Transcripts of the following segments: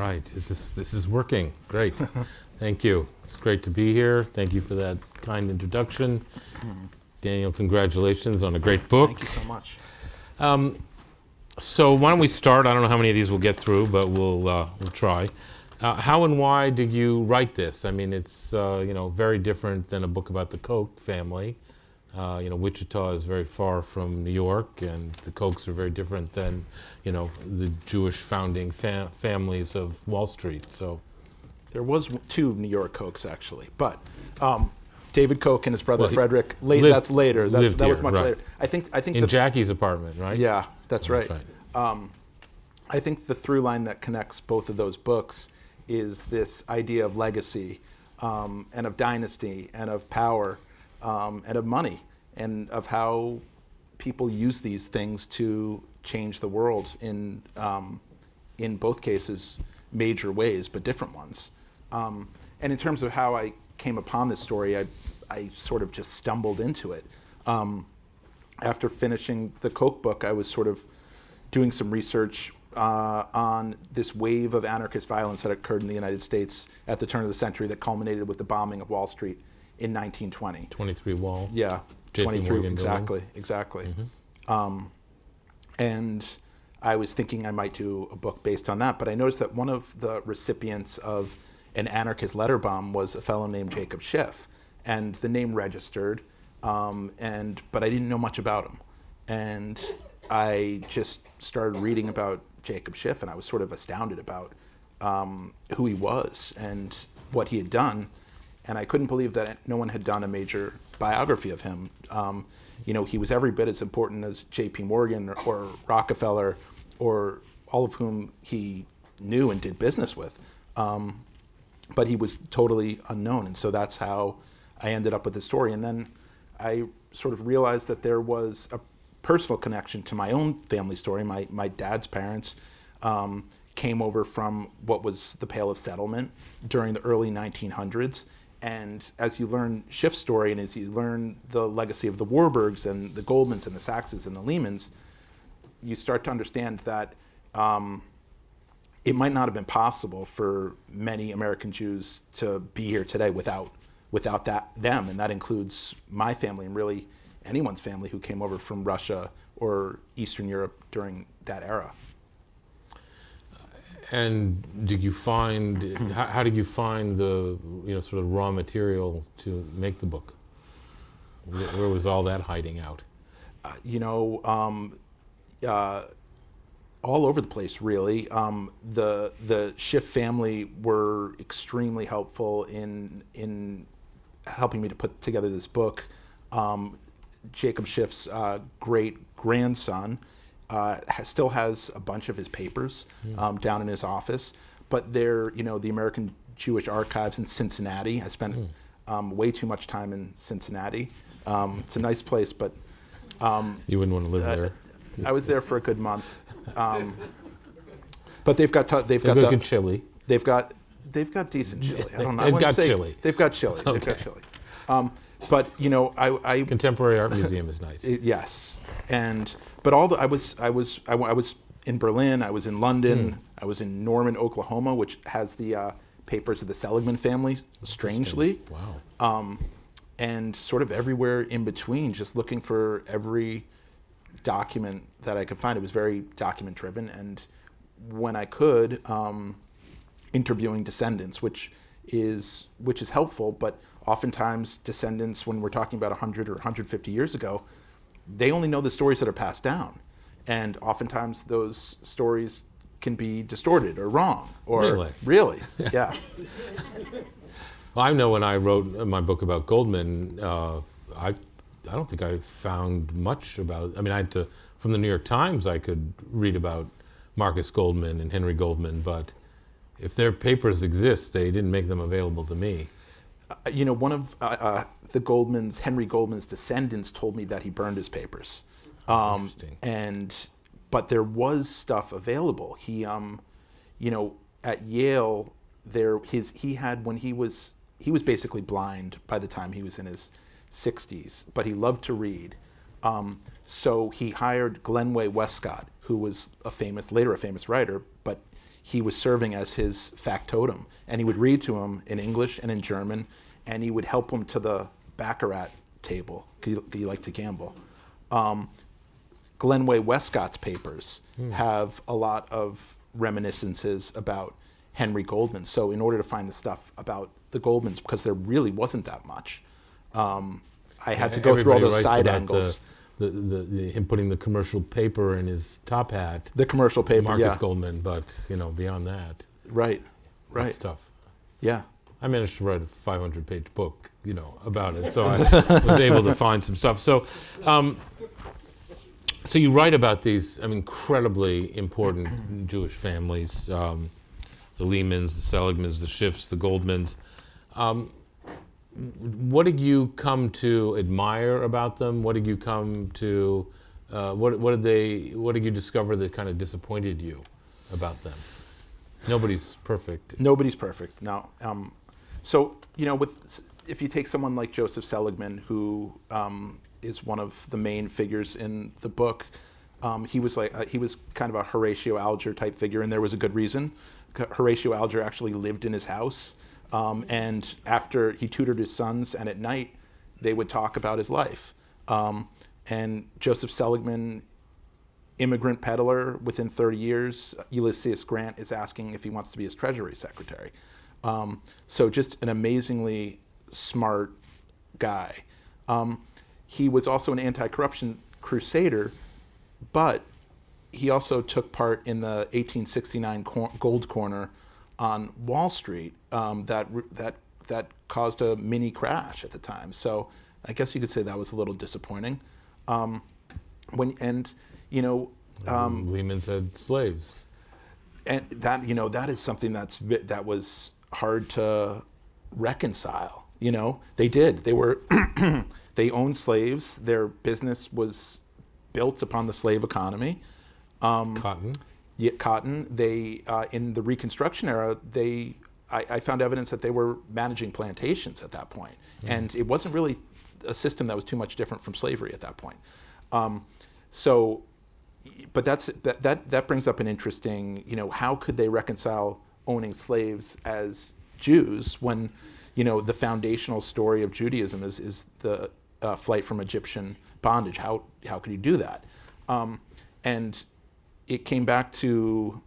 right, this is working. Great. Thank you. It's great to be here. Thank you for that kind introduction. Daniel, congratulations on a great book. Thank you so much. So why don't we start? I don't know how many of these we'll get through, but we'll try. How and why did you write this? I mean, it's very different than a book about the Koch family. Wichita is very far from New York, and the Kochs are very different than, the Jewish founding families of Wall Street. So, there was two New York Kochs actually, but David Koch and his brother Frederick. That's later. That was much later. I think in Jackie's apartment, right? Yeah, that's right. Right. I think the through line that connects both of those books is this idea of legacy, and of dynasty, and of power, and of money, and of how people use these things to change the world in both cases, major ways, but different ones. And in terms of how I came upon this story, I sort of just stumbled into it. After finishing the Koch book, I was sort of doing some research on this wave of anarchist violence that occurred in the United States at the turn of the century that culminated with the bombing of Wall Street in 1920. 23 Wall. Yeah, JP 23, Morgan exactly. Mm-hmm. And I was thinking I might do a book based on that, but I noticed that one of the recipients of an anarchist letter bomb was a fellow named Jacob Schiff, and the name registered, but I didn't know much about him. And I just started reading about Jacob Schiff, and I was sort of astounded about who he was and what he had done. And I couldn't believe that no one had done a major biography of him. He was every bit as important as J.P. Morgan or Rockefeller, or all of whom he knew and did business with. But he was totally unknown, and so that's how I ended up with the story. And then I sort of realized that there was a personal connection to my own family story. My dad's parents came over from what was the Pale of Settlement during the early 1900s. And as you learn Schiff's story, and as you learn the legacy of the Warburgs and the Goldmans and the Sachses and the Lehmans, you start to understand that it might not have been possible for many American Jews to be here today without them, and that includes my family and really anyone's family who came over from Russia or Eastern Europe during that era. And did you find, how did you find the sort of raw material to make the book? Where was all that hiding out? All over the place, really. The Schiff family were extremely helpful in helping me to put together this book. Jacob Schiff's great grandson still has a bunch of his papers down in his office, but they're, the American Jewish Archives in Cincinnati. I spent way too much time in Cincinnati. It's a nice place, but you wouldn't want to live there. I was there for a good month, but they've got good chili. They've got decent chili. I don't know. They've got chili. They've got chili. Okay. They've got chili. But I Contemporary Art Museum is nice. Yes, but I was in Berlin. I was in London. I was in Norman, Oklahoma, which has the papers of the Seligman family. Strangely, wow. And sort of everywhere in between, just looking for every document that I could find. It was very document driven, and when I could, interviewing descendants, which is helpful, but oftentimes descendants, when we're talking about 100 or 150 years ago, they only know the stories that are passed down. And oftentimes those stories can be distorted or wrong. Or Really? Yeah. Well, I know when I wrote my book about Goldman, I don't think I found much about, from the New York Times I could read about Marcus Goldman and Henry Goldman, but if their papers exist, they didn't make them available to me. One of the Goldmans, Henry Goldman's descendants, told me that he burned his papers. Interesting. But there was stuff available. He, at Yale, he was basically blind by the time he was in his 60s, but he loved to read. So he hired Glenway Westcott, who was later a famous writer, but he was serving as his factotum, and he would read to him in English and in German, and he would help him to the baccarat table. He liked to gamble. Glenway Westcott's papers have a lot of reminiscences about Henry Goldman. So in order to find the stuff about the Goldmans, because there really wasn't that much, I had to go through all those side angles. Him putting the commercial paper in his top hat. The commercial paper, Marcus Goldman, but beyond that. Right. That's tough. Yeah. I managed to write a 500-page book, about it, so I was able to find some stuff. So, so you write about these incredibly important Jewish families, the Lehmans, the Seligmans, the Schiffs, the Goldmans. What did you come to admire about them? What did you come to? What did you discover that kind of disappointed you about them? Nobody's perfect. Nobody's perfect. No. So if you take someone like Joseph Seligman, who is one of the main figures in the book, he was kind of a Horatio Alger type figure, and there was a good reason. Horatio Alger actually lived in his house. And after he tutored his sons, and at night, they would talk about his life. And Joseph Seligman, immigrant peddler, within 30 years, Ulysses Grant is asking if he wants to be his Treasury Secretary. So just an amazingly smart guy. He was also an anti-corruption crusader, but he also took part in the 1869 gold corner on Wall Street that caused a mini crash at the time. So I guess you could say that was a little disappointing. Lehman's had slaves, and that is something that was hard to reconcile. They did. They were they owned slaves. Their business was built upon the slave economy. Cotton. Yeah, cotton. They in the Reconstruction era, I found evidence that they were managing plantations at that point, and it wasn't really a system that was too much different from slavery at that point. But that brings up an interesting, how could they reconcile owning slaves as Jews when, the foundational story of Judaism is the flight from Egyptian bondage? How could you do that? And it came back to,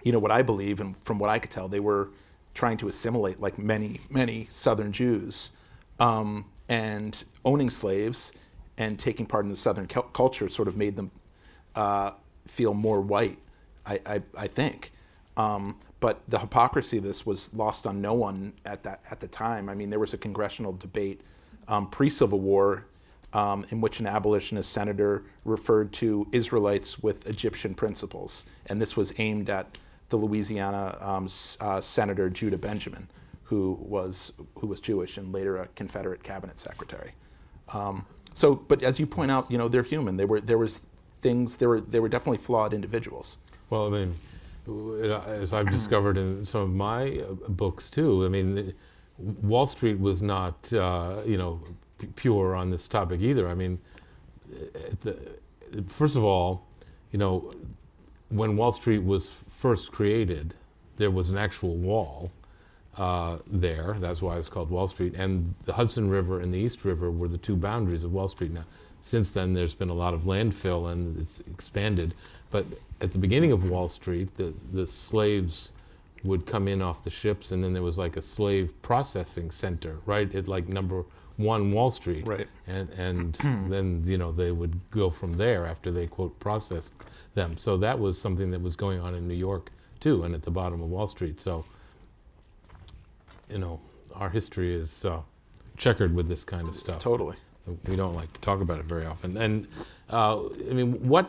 what I believe, and from what I could tell, they were trying to assimilate like many, many Southern Jews, and owning slaves and taking part in the Southern culture sort of made them feel more white, I think. But the hypocrisy of this was lost on no one at the time. I mean, there was a congressional debate pre-Civil War in which an abolitionist senator referred to Israelites with Egyptian principles, and this was aimed at the Louisiana Senator Judah Benjamin, who was Jewish and later a Confederate cabinet secretary. But as you point out, they're human. They were definitely flawed individuals. Well, I mean, as I've discovered in some of my books too, Wall Street was not, pure on this topic either. I mean, first of all, when Wall Street was first created, there was an actual wall there. That's why it's called Wall Street. And the Hudson River and the East River were the two boundaries of Wall Street. Now, since then, there's been a lot of landfill and it's expanded. But at the beginning of Wall Street, the slaves would come in off the ships, and then there was like a slave processing center, right, at like number 1 Wall Street. Right. And then, they would go from there after they, quote, processed them. So that was something that was going on in New York, too, and at the bottom of Wall Street. So, our history is checkered with this kind of stuff. Totally. We don't like to talk about it very often. And why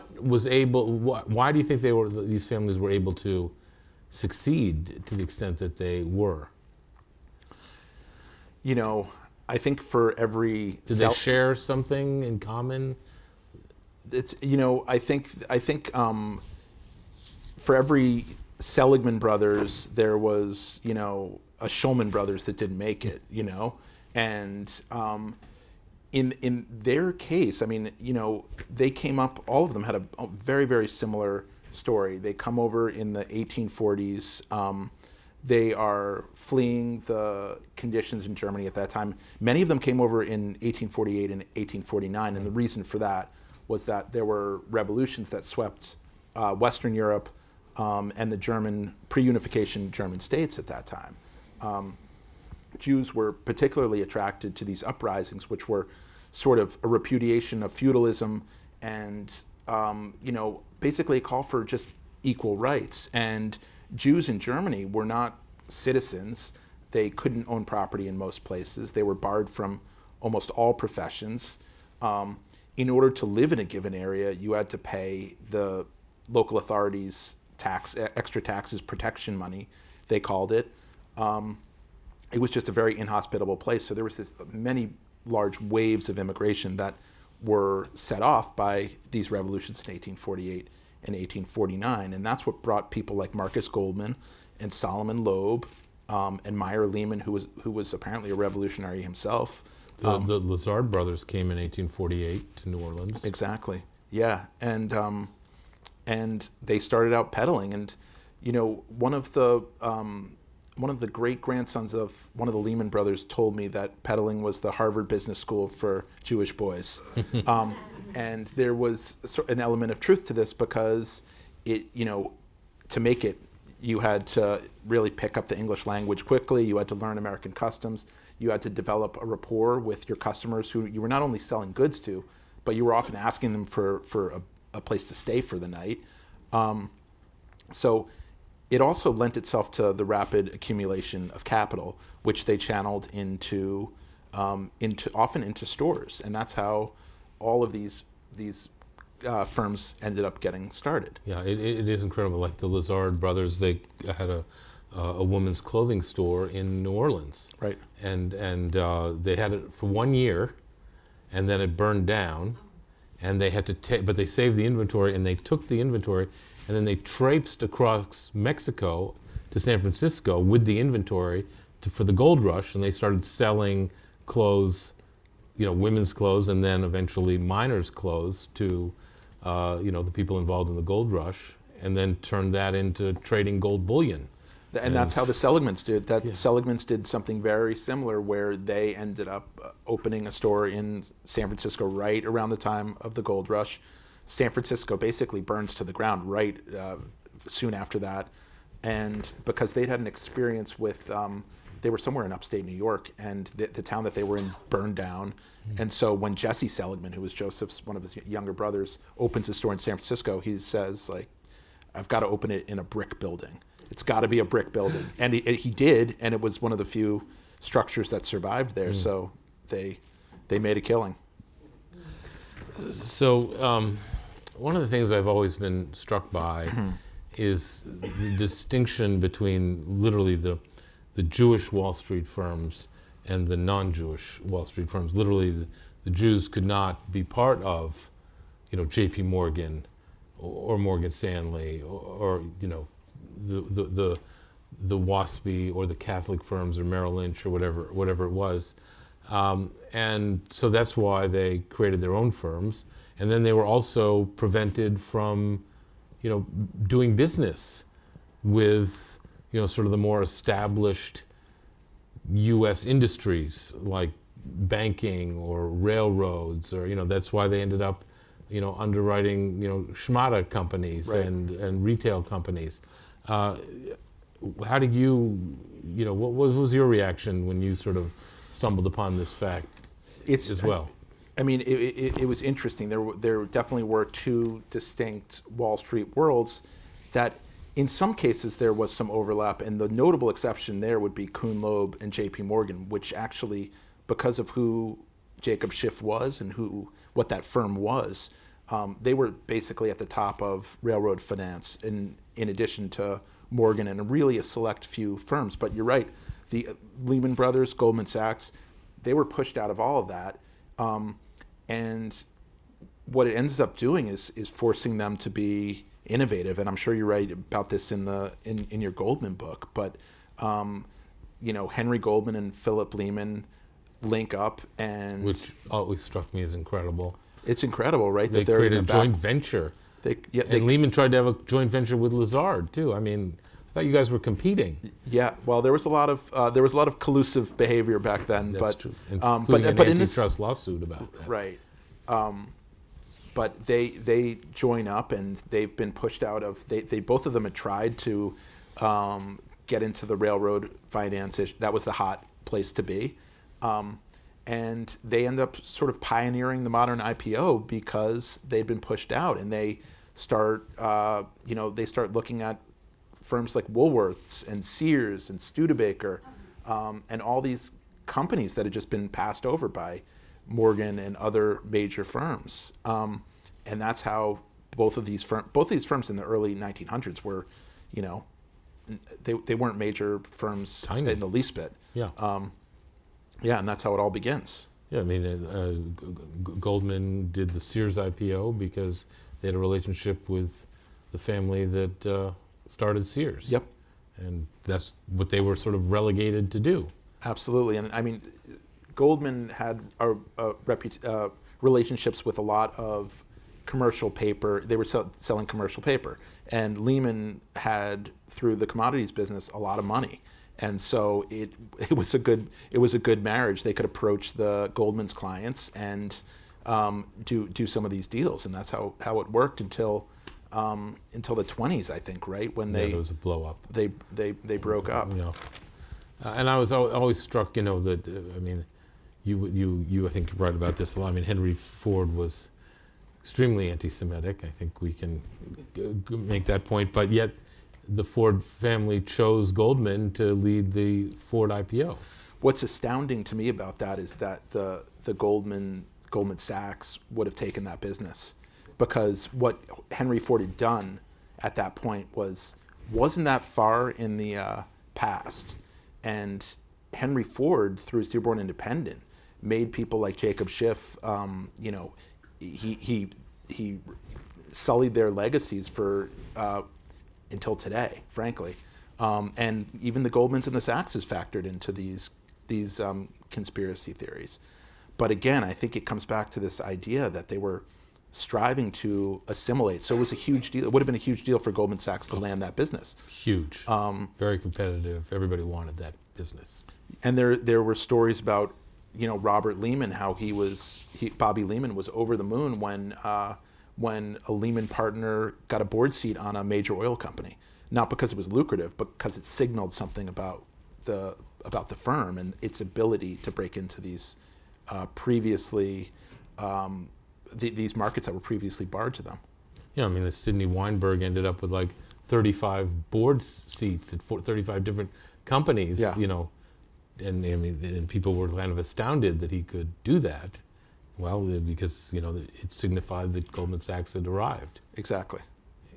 do you think these families were able to succeed to the extent that they were? I think for every did they share something in common? It's I think for every Seligman brothers there was a Schulman brothers that didn't make it, and in their case, I mean, they came up. All of them had a very, very similar story. They come over in the 1840s. They are fleeing the conditions in Germany at that time. Many of them came over in 1848 and 1849, and the reason for that was that there were revolutions that swept Western Europe and the German pre-unification German states at that time. Jews were particularly attracted to these uprisings, which were sort of a repudiation of feudalism and basically a call for just equal rights. And Jews in Germany were not citizens. They couldn't own property in most places. They were barred from almost all professions. In order to live in a given area, you had to pay the local authorities extra taxes, protection money, they called it. It was just a very inhospitable place. So there was many large waves of immigration that were set off by these revolutions in 1848 and 1849. And that's what brought people like Marcus Goldman and Solomon Loeb and Meyer Lehman, who was apparently a revolutionary himself. The Lazard brothers came in 1848 to New Orleans. Exactly. Yeah. And they started out peddling. And, one of the great grandsons of one of the Lehman brothers told me that peddling was the Harvard Business School for Jewish boys. And there was an element of truth to this because to make it, you had to really pick up the English language quickly. You had to learn American customs. You had to develop a rapport with your customers who you were not only selling goods to, but you were often asking them for a place to stay for the night. So it also lent itself to the rapid accumulation of capital, which they channeled often into stores, and that's how all of these firms ended up getting started. Yeah, it is incredible. Like the Lazard brothers, they had a women's clothing store in New Orleans, right? And they had it for 1 year, and then it burned down, and they had to but they saved the inventory, and they took the inventory, and then they traipsed across Mexico to San Francisco with the inventory for the gold rush, and they started selling clothes, women's clothes, and then eventually miners' clothes to, the people involved in the gold rush, and then turned that into trading gold bullion. And that's how the Seligmans did. The Seligmans did something very similar, where they ended up opening a store in San Francisco right around the time of the gold rush. San Francisco basically burns to the ground right soon after that, and because they'd had an experience with, they were somewhere in upstate New York, and the town that they were in burned down. And so when Jesse Seligman, who was one of his younger brothers, opens a store in San Francisco, he says, I've got to open it in a brick building. It's got to be a brick building. And he did, and it was one of the few structures that survived there. So they made a killing. So one of the things I've always been struck by is the distinction between literally the Jewish Wall Street firms and the non-Jewish Wall Street firms. Literally, the Jews could not be part of, J.P. Morgan or Morgan Stanley or the WASPy or the Catholic firms or Merrill Lynch or whatever it was. And so that's why they created their own firms. And then they were also prevented from, doing business with, sort of the more established U.S. industries like banking or railroads, or, that's why they ended up, underwriting, schmata companies right. and retail companies. How did you, what was your reaction when you sort of stumbled upon this fact as well? I mean, it was interesting. There definitely were two distinct Wall Street worlds that in some cases there was some overlap, and the notable exception there would be Kuhn, Loeb, and J.P. Morgan, which actually, because of who Jacob Schiff was and what that firm was, they were basically at the top of railroad finance in addition to Morgan and really a select few firms. But you're right, the Lehman Brothers, Goldman Sachs, they were pushed out of all of that. And what it ends up doing is forcing them to be innovative. And I'm sure you're right about this in your Goldman book. But Henry Goldman and Philip Lehman, link up, and Which always struck me as incredible. it's incredible, right? They they're created in a the joint back- venture. They And Lehman tried to have a joint venture with Lazard too. I mean, I thought you guys were competing. Yeah, well, there was a lot of collusive behavior back then, That's but true. but Including an in this antitrust lawsuit about that. right, but they join up, and they've been pushed out of. They both of them had tried to get into the railroad finance. That was the hot place to be, and they end up sort of pioneering the modern IPO because they'd been pushed out, and they start looking at firms like Woolworths and Sears and Studebaker, and all these companies that had just been passed over by Morgan and other major firms. And that's how both these firms in the early 1900s were, they weren't major firms Tiny. in the least bit. Yeah. Yeah, and that's how it all begins. Yeah, I mean, Goldman did the Sears IPO because they had a relationship with the family that started Sears. Yep. And that's what they were sort of relegated to do. Absolutely, and I mean, Goldman had relationships with a lot of commercial paper. They were selling commercial paper, and Lehman had, through the commodities business, a lot of money, and so it was a good marriage. They could approach the Goldman's clients and do some of these deals, and that's how it worked until the 20s, I think, right, when There was a blow up. they broke up. You know. And I was always struck, that I mean, you I think write about this a lot. I mean, Henry Ford was extremely anti-Semitic. I think we can make that point. But yet, the Ford family chose Goldman to lead the Ford IPO. What's astounding to me about that is that the Goldman Sachs would have taken that business, because what Henry Ford had done at that point wasn't that far in the past. And Henry Ford, through his Dearborn Independent, made people like Jacob Schiff, he sullied their legacies for until today, frankly. And even the Goldmans and the Sachses factored into these conspiracy theories. But again, I think it comes back to this idea that they were striving to assimilate. So it was a huge deal. It would have been a huge deal for Goldman Sachs to land that business. Huge, very competitive. Everybody wanted that business. And there were stories about, Robert Lehman, how Bobby Lehman was over the moon when a Lehman partner got a board seat on a major oil company, not because it was lucrative, but because it signaled something about the firm and its ability to break into these these markets that were previously barred to them. Yeah, I mean, the Sidney Weinberg ended up with like 35 board seats at 35 different companies. Yeah. And people were kind of astounded that he could do that. Well, because it signified that Goldman Sachs had arrived. Exactly.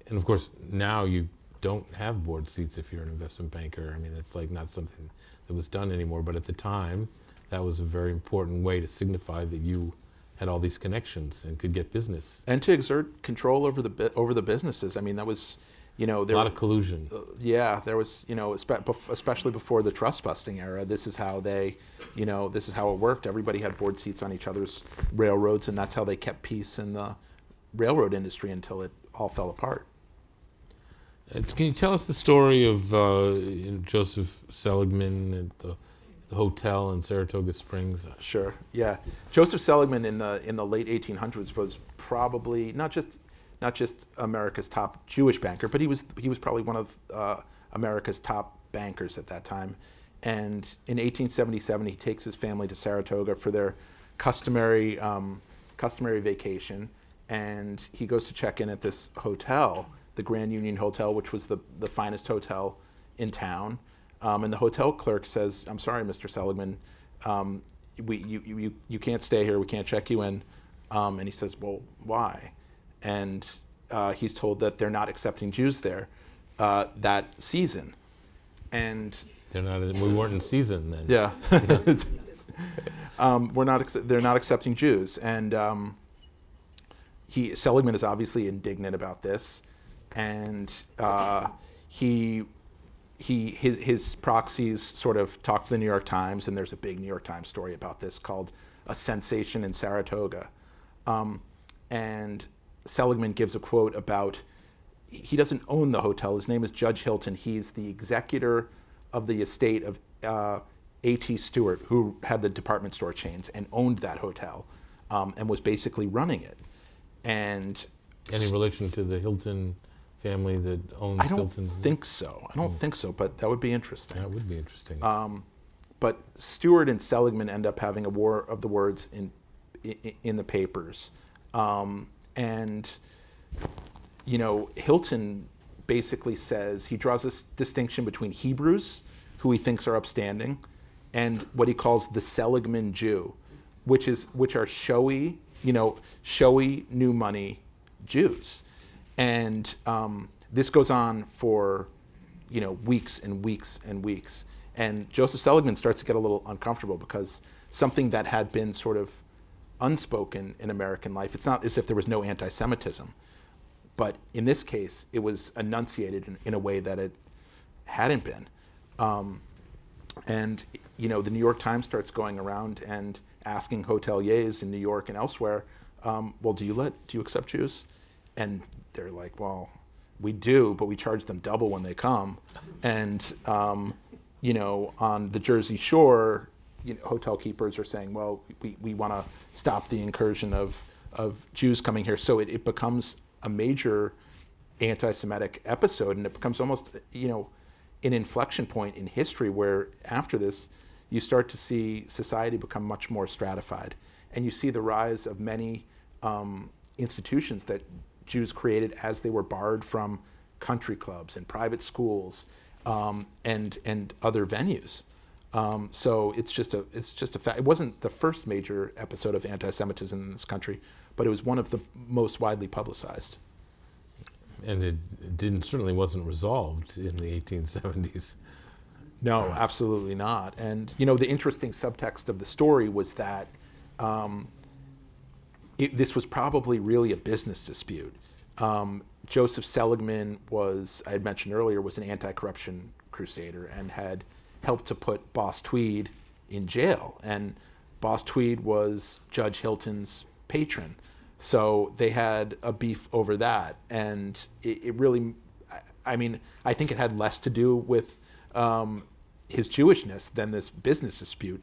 And of course, now you don't have board seats if you're an investment banker. I mean, it's like not something that was done anymore. But at the time, that was a very important way to signify that you had all these connections and could get business. And to exert control over the businesses. I mean, that was, there a lot of collusion. Yeah, there was, especially before the trust busting era. This is how this is how it worked. Everybody had board seats on each other's railroads, and that's how they kept peace in the railroad industry until it all fell apart. Can you tell us the story of Joseph Seligman at the hotel in Saratoga Springs? Sure. Yeah, Joseph Seligman in the late 1800s was probably not just America's top Jewish banker, but he was probably one of America's top bankers at that time. And in 1877, he takes his family to Saratoga for their customary vacation, and he goes to check in at this hotel, the Grand Union Hotel, which was the finest hotel in town. And the hotel clerk says, "I'm sorry, Mr. Seligman, you can't stay here. We can't check you in." And he says, "Well, why?" And he's told that they're not accepting Jews there that season. And we weren't in season then. Yeah, they're not accepting Jews, and Seligman is obviously indignant about this, and he his proxies sort of talked to the New York Times, and there's a big New York Times story about this called "A Sensation in Saratoga," and Seligman gives a quote about, he doesn't own the hotel. His name is Judge Hilton. He's the executor of the estate of A.T. Stewart, who had the department store chains and owned that hotel, and was basically running it. And any relation to the Hilton family that owns I don't Hilton? think so. I don't think so, but that would be interesting. That would be interesting. But Stewart and Seligman end up having a war of the words in the papers, and Hilton basically says, he draws this distinction between Hebrews, who he thinks are upstanding, and what he calls the Seligman Jew, which are showy new money Jews. And this goes on for weeks and weeks and weeks. And Joseph Seligman starts to get a little uncomfortable, because something that had been sort of unspoken in American life, it's not as if there was no anti-Semitism, but in this case, it was enunciated in a way that it hadn't been. And the New York Times starts going around and asking hoteliers in New York and elsewhere, well, do you accept Jews? And they're like, well, we do, but we charge them double when they come. And on the Jersey Shore, hotel keepers are saying, well, we want to stop the incursion of Jews coming here. So it becomes a major anti-Semitic episode, and it becomes almost, an inflection point in history, where after this, you start to see society become much more stratified. And you see the rise of many institutions that Jews created as they were barred from country clubs and private schools and other venues. So it's just a fact. It wasn't the first major episode of anti-Semitism in this country, but it was one of the most widely publicized. And it certainly wasn't resolved in the 1870s. No, absolutely not. And the interesting subtext of the story was that this was probably really a business dispute. Joseph Seligman I had mentioned earlier, was an anti-corruption crusader and had helped to put Boss Tweed in jail. And Boss Tweed was Judge Hilton's patron. So they had a beef over that. And it really, I think it had less to do with his Jewishness than this business dispute,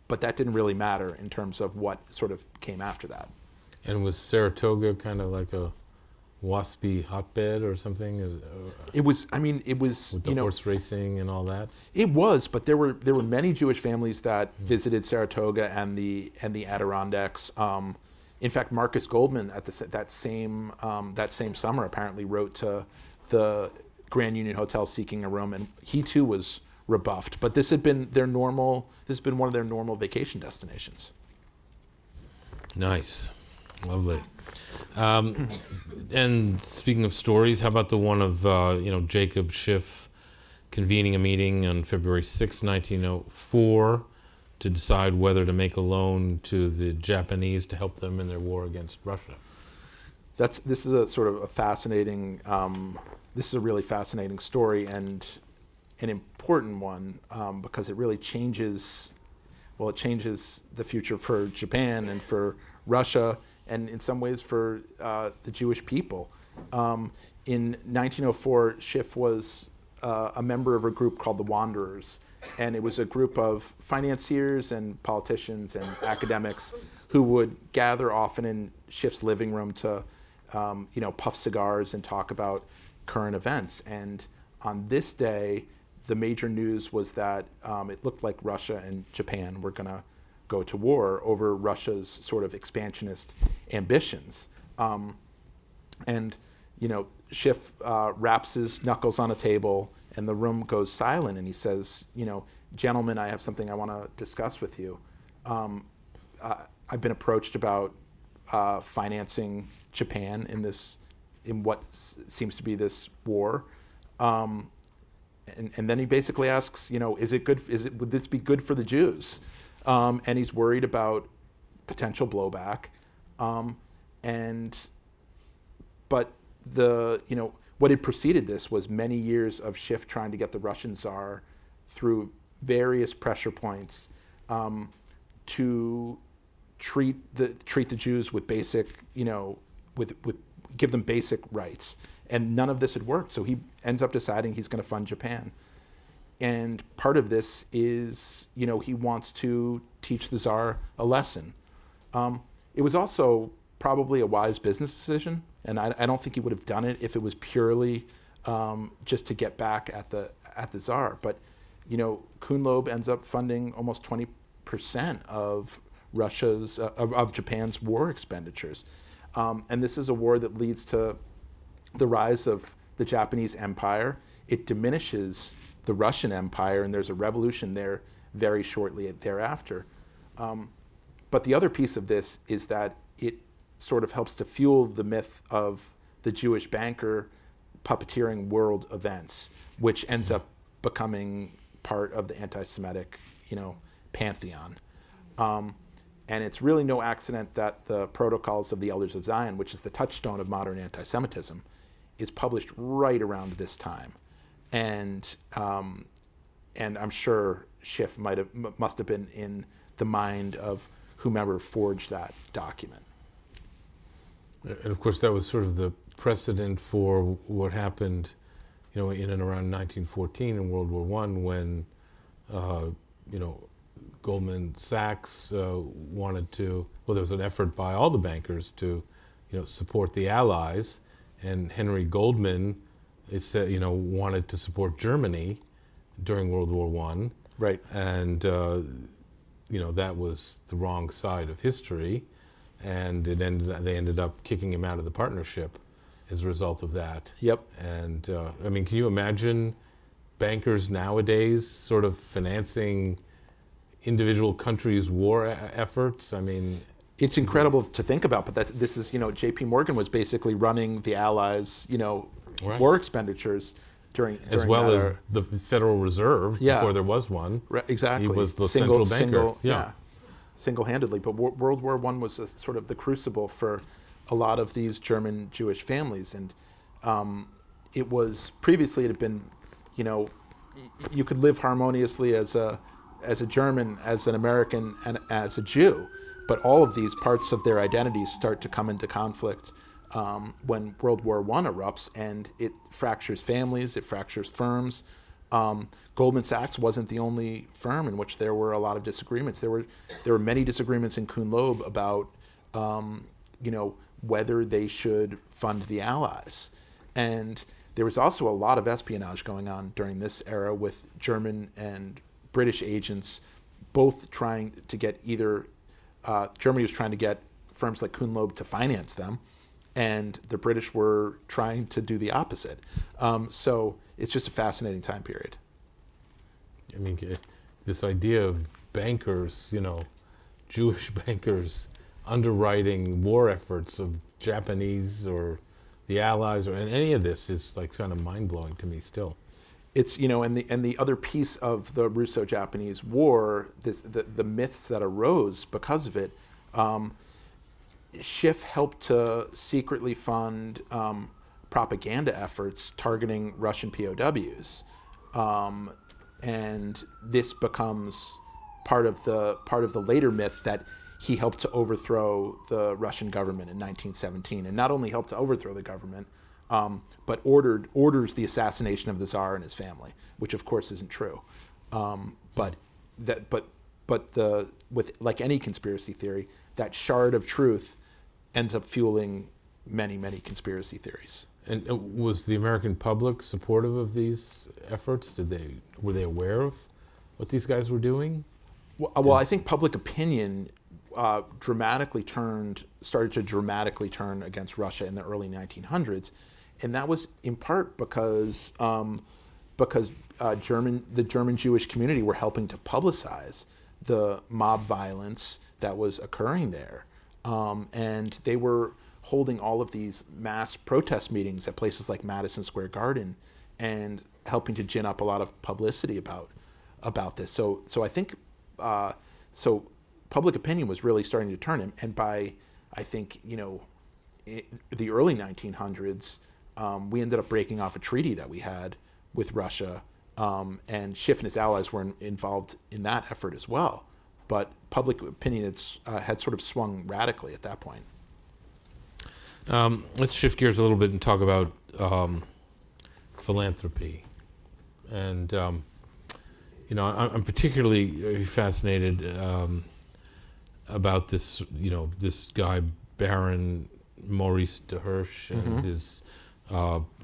but that didn't really matter in terms of what sort of came after that. And was Saratoga kind of like a waspy hotbed or something? It was with the horse racing and all that. It was, but there were many Jewish families that visited Saratoga and the Adirondacks. In fact, Marcus Goldman at that same summer apparently wrote to the Grand Union Hotel seeking a room, and he too was rebuffed. But this had been one of their normal vacation destinations. Nice, lovely. And speaking of stories, how about the one of Jacob Schiff convening a meeting on February 6, 1904, to decide whether to make a loan to the Japanese to help them in their war against Russia? This is a sort of a fascinating. This is a really fascinating story, and an important one, because it really changes. Well, it changes the future for Japan and for Russia, and in some ways for the Jewish people. In 1904, Schiff was a member of a group called the Wanderers, and it was a group of financiers and politicians and academics who would gather often in Schiff's living room to puff cigars and talk about current events. And on this day, the major news was that it looked like Russia and Japan were going to go to war over Russia's sort of expansionist ambitions. And Schiff raps his knuckles on a table, and the room goes silent, and he says, gentlemen, I have something I want to discuss with you. I've been approached about financing Japan in what seems to be this war. And then he basically asks, would this be good for the Jews? And he's worried about potential blowback. But what had preceded this was many years of Schiff trying to get the Russian Tsar through various pressure points to treat the Jews with basic, with give them basic rights. And none of this had worked. So he ends up deciding he's going to fund Japan. And part of this is, he wants to teach the Tsar a lesson. It was also probably a wise business decision, and I don't think he would have done it if it was purely just to get back at the Tsar. But Kuhn and Loeb ends up funding almost 20% of of Japan's war expenditures, and this is a war that leads to the rise of the Japanese Empire. It diminishes the Russian Empire, and there's a revolution there very shortly thereafter. But the other piece of this is that it sort of helps to fuel the myth of the Jewish banker puppeteering world events, which ends up becoming part of the anti-Semitic, pantheon. And it's really no accident that the Protocols of the Elders of Zion, which is the touchstone of modern anti-Semitism, is published right around this time. And I'm sure Schiff must have been in the mind of whomever forged that document. And of course, that was sort of the precedent for what happened, in and around 1914 in World War I, when, Goldman Sachs wanted to. Well, there was an effort by all the bankers to, support the Allies, and Henry Goldman, wanted to support Germany during World War I. Right. And that was the wrong side of history, and they ended up kicking him out of the partnership as a result of that. Yep. And can you imagine bankers nowadays sort of financing individual countries' war efforts? It's incredible to think about, but this is, J.P. Morgan was basically running the Allies, Right. war expenditures during as well as the Federal Reserve, Yeah. before there was one. Right, exactly. He was the central banker. Single-handedly. But World War I was sort of the crucible for a lot of these German Jewish families, and it had been, you could live harmoniously as a German, as an American, and as a Jew, but all of these parts of their identities start to come into conflict when World War I erupts, and it fractures families, it fractures firms. Goldman Sachs wasn't the only firm in which there were a lot of disagreements. There were many disagreements in Kuhn and Loeb about whether they should fund the Allies. And there was also a lot of espionage going on during this era with German and British agents both trying to get Germany was trying to get firms like Kuhn and Loeb to finance them, and the British were trying to do the opposite. So it's just a fascinating time period. This idea of bankers, Jewish bankers underwriting war efforts of Japanese or the Allies and any of this is like kind of mind-blowing to me still. It's, and the other piece of the Russo-Japanese War, the myths that arose because of it, Schiff helped to secretly fund propaganda efforts targeting Russian POWs, and this becomes part of the later myth that he helped to overthrow the Russian government in 1917, and not only helped to overthrow the government, but orders the assassination of the Tsar and his family, which of course isn't true. But with like any conspiracy theory, that shard of truth ends up fueling many, many conspiracy theories. And was the American public supportive of these efforts? Were they aware of what these guys were doing? Well, I think public opinion started to dramatically turn against Russia in the early 1900s, and that was in part because the German Jewish community were helping to publicize the mob violence that was occurring there, and they were holding all of these mass protest meetings at places like Madison Square Garden, and helping to gin up a lot of publicity about this. So I think public opinion was really starting to turn, and by I think the early 1900s, we ended up breaking off a treaty that we had with Russia, and Schiff and his allies were involved in that effort as well. But public opinion had sort of swung radically at that point. Let's shift gears a little bit and talk about philanthropy. And, I'm particularly fascinated about this, this guy, Baron Maurice de Hirsch, and his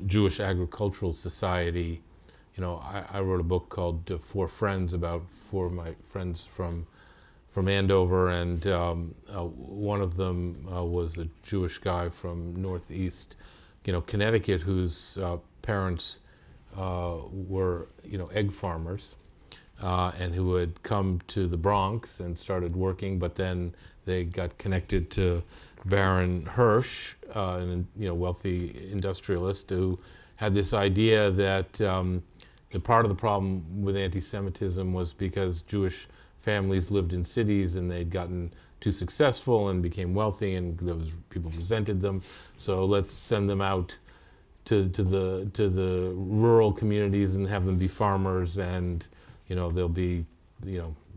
Jewish Agricultural Society. I wrote a book called Four Friends about four of my friends from Andover, and one of them was a Jewish guy from Northeast, Connecticut, whose parents were, egg farmers, and who had come to the Bronx and started working, but then they got connected to Baron Hirsch, a wealthy industrialist who had this idea that the part of the problem with anti-Semitism was because Jewish families lived in cities and they'd gotten too successful and became wealthy, and people resented them. So let's send them out to the rural communities and have them be farmers, and they'll be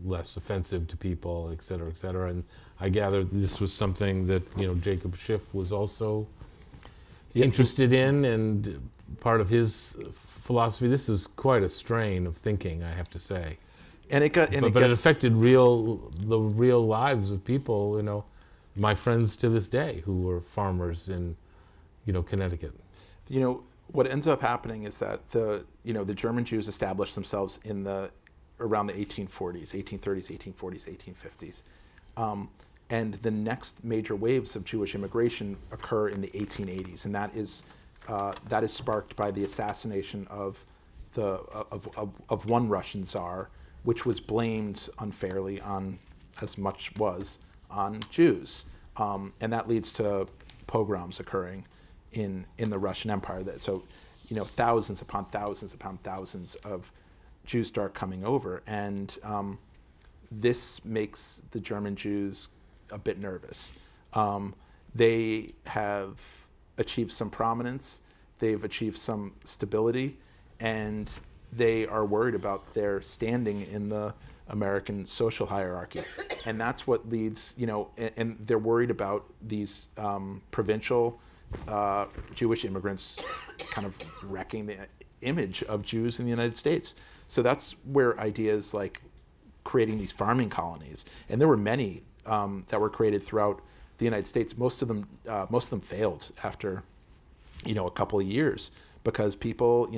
less offensive to people, et cetera, et cetera. And I gather this was something that Jacob Schiff was also interested in, and part of his philosophy. This was quite a strain of thinking, I have to say. And it affected the real lives of people. My friends to this day who were farmers in, Connecticut. What ends up happening is that the German Jews established themselves around the 1840s, 1830s, 1840s, 1850s. And the next major waves of Jewish immigration occur in the 1880s, and that is sparked by the assassination of one Russian Tsar, which was blamed unfairly on Jews, and that leads to pogroms occurring in the Russian Empire. Thousands upon thousands upon thousands of Jews start coming over, and this makes the German Jews a bit nervous. They have achieved some prominence, they've achieved some stability, and they are worried about their standing in the American social hierarchy. And that's what leads, and they're worried about these provincial Jewish immigrants kind of wrecking the image of Jews in the United States. So that's where ideas like creating these farming colonies, and there were many that were created throughout the United States. Most of them failed after, a couple of years, because people,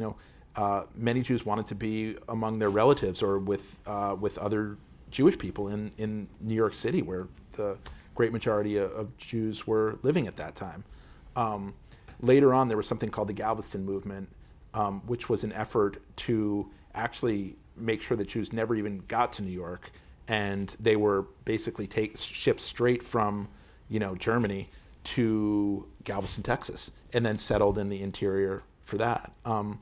many Jews wanted to be among their relatives or with other Jewish people in New York City, where the great majority of Jews were living at that time. Later on, there was something called the Galveston movement, which was an effort to actually make sure that Jews never even got to New York, and they were basically shipped straight from, Germany to Galveston, Texas, and then settled in the interior for that. And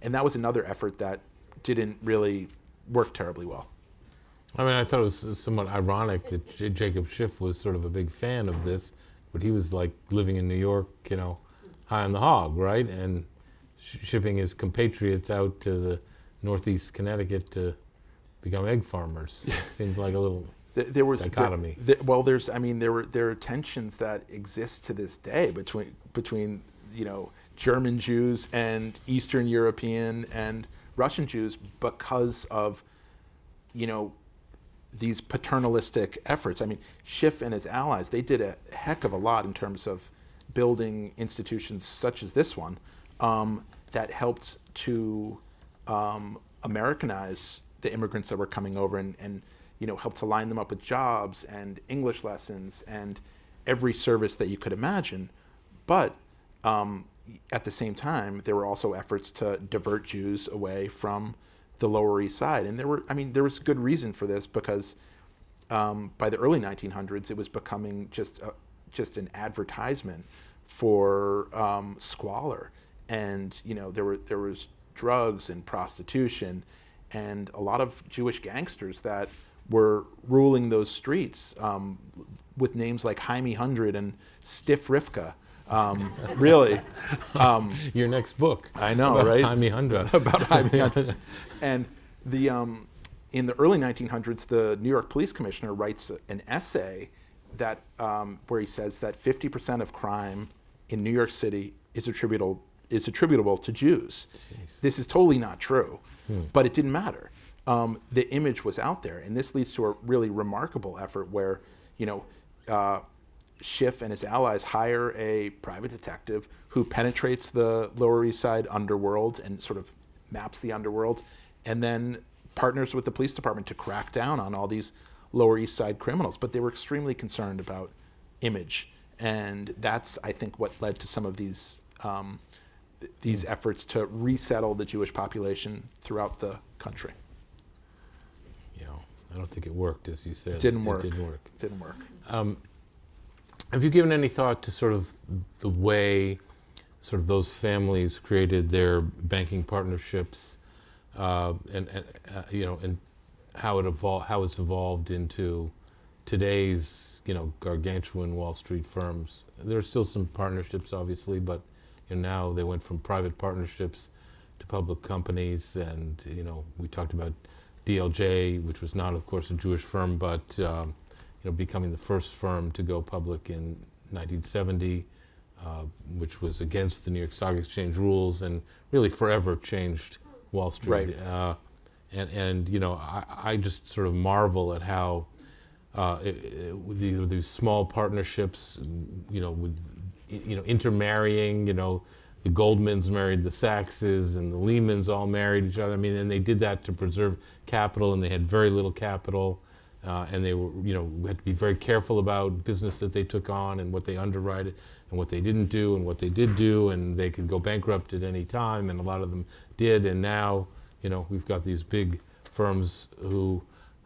that was another effort that didn't really work terribly well. I thought it was somewhat ironic that Jacob Schiff was sort of a big fan of this, but he was like living in New York, high on the hog, right? And shipping his compatriots out to the Northeast Connecticut to become egg farmers. It seemed like a little dichotomy. There are tensions that exist to this day between German Jews and Eastern European and Russian Jews because of these paternalistic efforts. Schiff and his allies, they did a heck of a lot in terms of building institutions such as this one that helped to Americanize the immigrants that were coming over and helped to line them up with jobs and English lessons and every service that you could imagine. But at the same time, there were also efforts to divert Jews away from the Lower East Side. And there was good reason for this, because by the early 1900s, it was becoming just an advertisement for squalor. And there was drugs and prostitution and a lot of Jewish gangsters that were ruling those streets with names like Jaime Hundred and Stiff Rivka. Really. Your next book. I know, about right? Jaime Hundra. About Jaime Hundra. And the in the early 1900s, the New York Police Commissioner writes an essay that where he says that 50% of crime in New York City is attributable to Jews. Jeez. This is totally not true, but it didn't matter. The image was out there, and this leads to a really remarkable effort where, Schiff and his allies hire a private detective who penetrates the Lower East Side underworld and sort of maps the underworld, and then partners with the police department to crack down on all these Lower East Side criminals. But they were extremely concerned about image, and that's, I think, what led to some of these efforts to resettle the Jewish population throughout the country. Yeah, I don't think it worked, as you said. It didn't work. It didn't work. Have you given any thought to sort of the way sort of those families created their banking partnerships, and how it's evolved into today's gargantuan Wall Street firms? There are still some partnerships, obviously, but now they went from private partnerships to public companies, and we talked about DLJ, which was not, of course, a Jewish firm, but becoming the first firm to go public in 1970, which was against the New York Stock Exchange rules and really forever changed Wall Street. Right. I just sort of marvel at how with these small partnerships, with intermarrying, the Goldmans married the Sachses and the Lehmans all married each other. I mean, and they did that to preserve capital, and they had very little capital. And they were, had to be very careful about business that they took on and what they underwrite and what they didn't do and what they did do, and they could go bankrupt at any time, and a lot of them did. And now, we've got these big firms who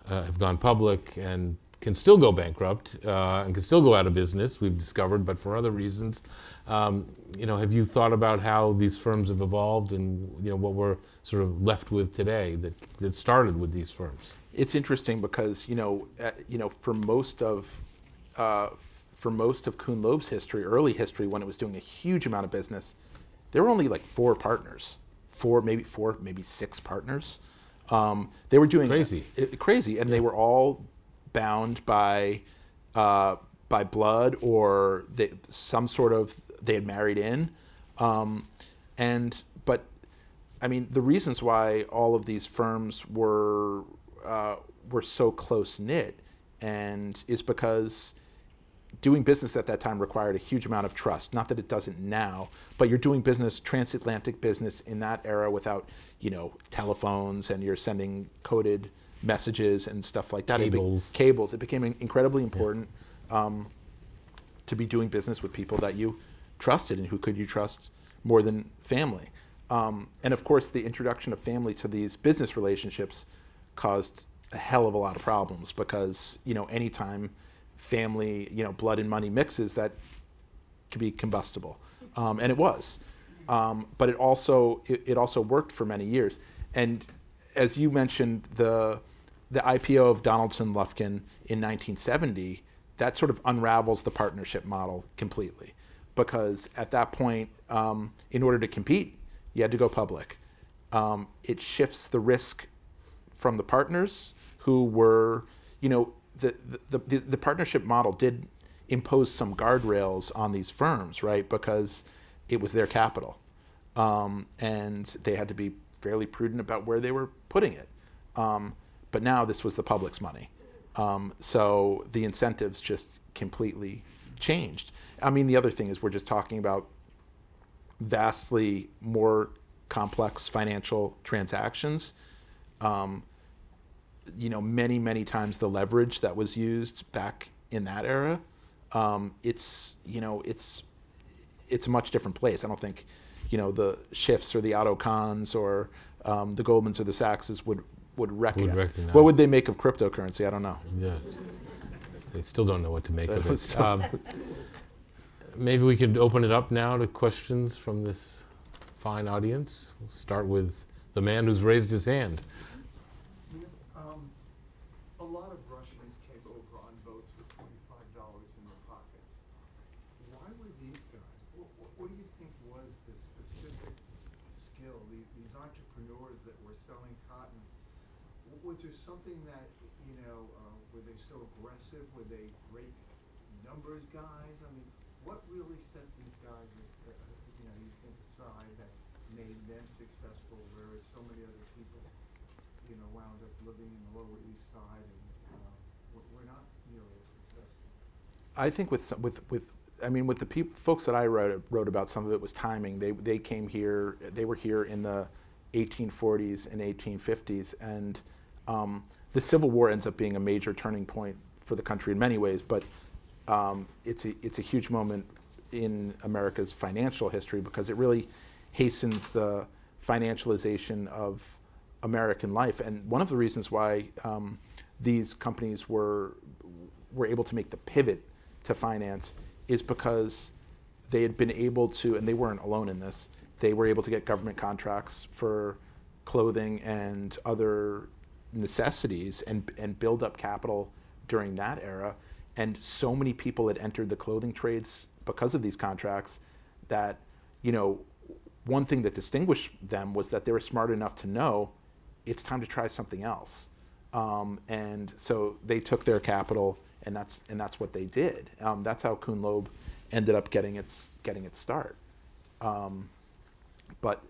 have gone public and can still go bankrupt and can still go out of business, we've discovered, but for other reasons. Have you thought about how these firms have evolved and, what we're sort of left with today that started with these firms? It's interesting because for most of Kuhn and Loeb's history, early history, when it was doing a huge amount of business, there were only like four partners, maybe six partners. They were doing crazy, and they were all bound by blood or they had married in, but I mean the reasons why all of these firms were so close knit, and is because doing business at that time required a huge amount of trust. Not that it doesn't now, but you're doing business, transatlantic business in that era without, telephones, and you're sending coded messages and stuff like that. Cables. It became incredibly important to be doing business with people that you trusted, and who could you trust more than family. And of course, the introduction of family to these business relationships caused a hell of a lot of problems, because anytime family, blood and money mixes, that could be combustible, and it was. But it also worked for many years. And as you mentioned, the IPO of Donaldson Lufkin in 1970, that sort of unravels the partnership model completely, because at that point, in order to compete, you had to go public. It shifts the risk from the partners, who were, the partnership model did impose some guardrails on these firms, right? Because it was their capital, and they had to be fairly prudent about where they were putting it. But now this was the public's money, so the incentives just completely changed. I mean, the other thing is we're just talking about vastly more complex financial transactions. Many times the leverage that was used back in that era, it's a much different place. I don't think, the Schiffs or the Otto Kahns or the Goldmans or the Sachses would recognize. What would they make of cryptocurrency? I don't know. Yeah, they still don't know what to make of it. Maybe we could open it up now to questions from this fine audience. We'll start with the man who's raised his hand. A lot of Russians came over on boats with $25 in their pockets. Why were these guys, selling cotton. Was there something that, were they so aggressive? Were they great numbers guys? I mean, what really set these guys, you think aside that made them successful, whereas so many other people, wound up living in the Lower East Side and were not nearly as successful? I think with the folks that I wrote about, some of it was timing. They came here. They were here in the 1840s and 1850s, and the Civil War ends up being a major turning point for the country in many ways. But it's a huge moment in America's financial history because it really hastens the financialization of American life. And one of the reasons why these companies were able to make the pivot to finance is because they had been able to, and they weren't alone in this, they were able to get government contracts for clothing and other necessities and build up capital during that era. And so many people had entered the clothing trades because of these contracts that, one thing that distinguished them was that they were smart enough to know it's time to try something else. And so they took their capital, and that's what they did. That's how Kuhn and Loeb ended up getting its start. But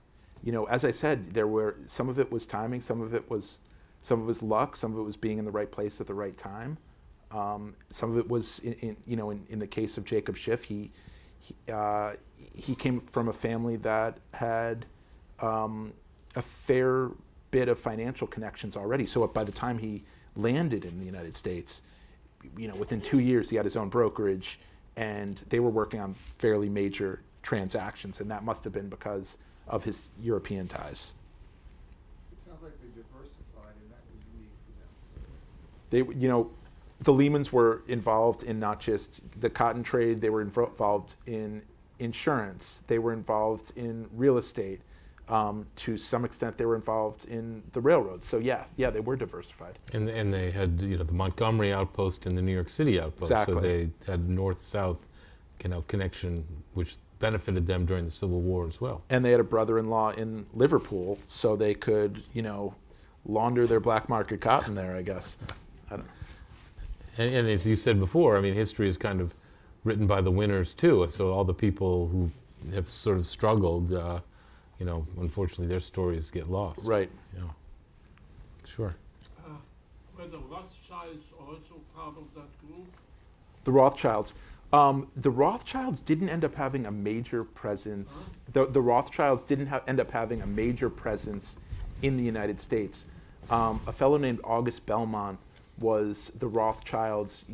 as I said, there were some of it was timing, some of it was luck, some of it was being in the right place at the right time. Some of it was in the case of Jacob Schiff, he came from a family that had a fair bit of financial connections already. So by the time he landed in the United States, within 2 years he had his own brokerage, and they were working on fairly major transactions, and that must have been because of his European ties. It sounds like they diversified, and that was unique for them. They, the Lehmans were involved in not just the cotton trade, they were involved in insurance, they were involved in real estate. To some extent, they were involved in the railroads. So yeah, they were diversified. And they had the Montgomery outpost and the New York City outpost. Exactly. So they had north-south connection, which benefited them during the Civil War as well. And they had a brother-in-law in Liverpool, so they could launder their black market cotton there, I guess. And as you said before, history is kind of written by the winners too. So all the people who have sort of struggled, unfortunately, their stories get lost. Right. Sure. Were the Rothschilds also part of that group? The Rothschilds. The Rothschilds didn't end up having a major presence. The Rothschilds didn't end up having a major presence in the United States. A fellow named August Belmont was the Rothschilds,